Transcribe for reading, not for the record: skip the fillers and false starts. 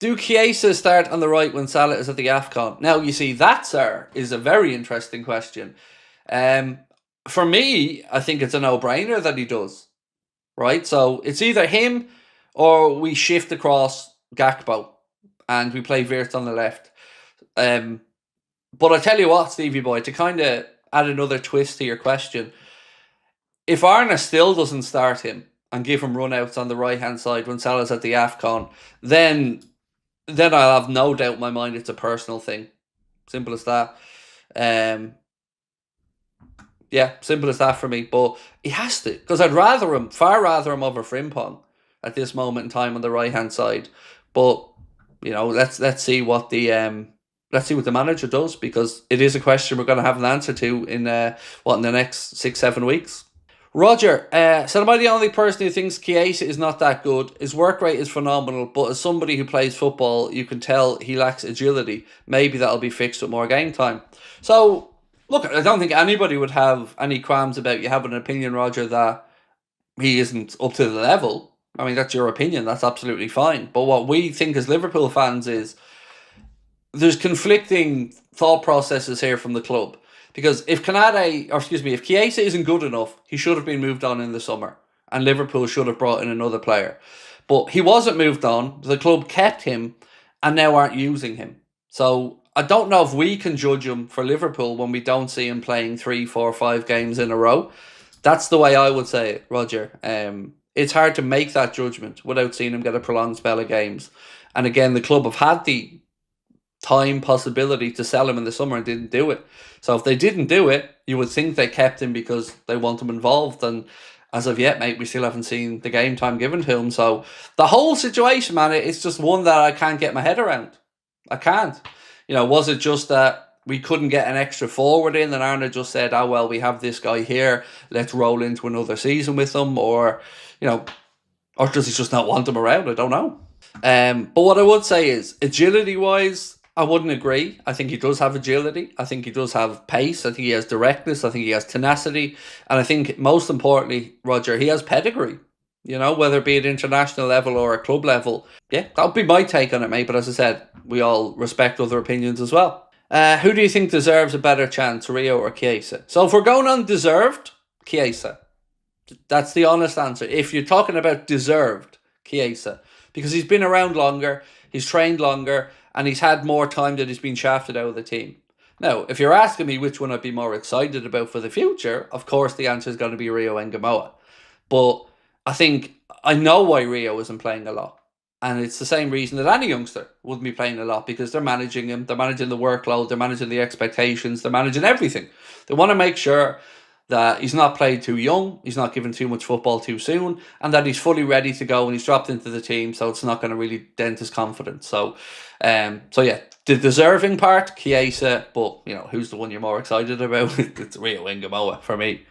Do Chiesa start on the right when Salah is at the AFCON? Now, you see, that, sir, is a very interesting question. For me, I think it's a no-brainer that he does, right? So it's either him or we shift across Gakpo and we play Wirtz on the left. But I tell you what, Stevie boy, to kind of add another twist to your question, if Arna still doesn't start him and give him run-outs on the right-hand side when Salah's at the AFCON, then I'll have no doubt in my mind it's a personal thing. Simple as that. Yeah, simple as that for me. But he has to, because I'd far rather him over Frimpong at this moment in time on the right hand side. But let's see what the manager does, because it is a question we're going to have an answer to in the next 6-7 weeks. Roger, so am I the only person who thinks Chiesa is not that good? His work rate is phenomenal, but as somebody who plays football, you can tell he lacks agility. Maybe that'll be fixed with more game time. So, look, I don't think anybody would have any qualms about you having an opinion, Roger, that he isn't up to the level. I mean, that's your opinion. That's absolutely fine. But what we think as Liverpool fans is there's conflicting thought processes here from the club. Because if Chiesa isn't good enough, he should have been moved on in the summer, and Liverpool should have brought in another player. But he wasn't moved on. The club kept him, and now aren't using him. So I don't know if we can judge him for Liverpool when we don't see him playing 3, 4, 5 games in a row. That's the way I would say it, Roger. It's hard to make that judgment without seeing him get a prolonged spell of games. And again, the club have had the time possibility to sell him in the summer and didn't do it. So if they didn't do it, you would think they kept him because they want him involved. And as of yet, mate, we still haven't seen the game time given to him. So the whole situation, man, it's just one that I can't get my head around. I can't. Was it just that we couldn't get an extra forward in and Arna just said, oh, well, we have this guy here, let's roll into another season with him? Or does he just not want him around? I don't know. But what I would say is, agility-wise, I wouldn't agree. I think he does have agility. I think he does have pace. I think he has directness. I think he has tenacity. And I think, most importantly, Roger, he has pedigree. Whether it be at international level or a club level. Yeah, that would be my take on it, mate. But as I said, we all respect other opinions as well. Who do you think deserves a better chance, Rio or Chiesa? So if we're going on deserved, Chiesa. That's the honest answer. If you're talking about deserved, Chiesa. Because he's been around longer, he's trained longer, and he's had more time that he's been shafted out of the team. Now, if you're asking me which one I'd be more excited about for the future, of course the answer is going to be Rio Ngamoa. But I know why Rio isn't playing a lot. And it's the same reason that any youngster wouldn't be playing a lot, because they're managing him, they're managing the workload, they're managing the expectations, they're managing everything. They want to make sure that he's not played too young, he's not given too much football too soon, and that he's fully ready to go and he's dropped into the team, so it's not going to really dent his confidence. So yeah, the deserving part, Chiesa, but who's the one you're more excited about? It's Rio Ngamoa for me.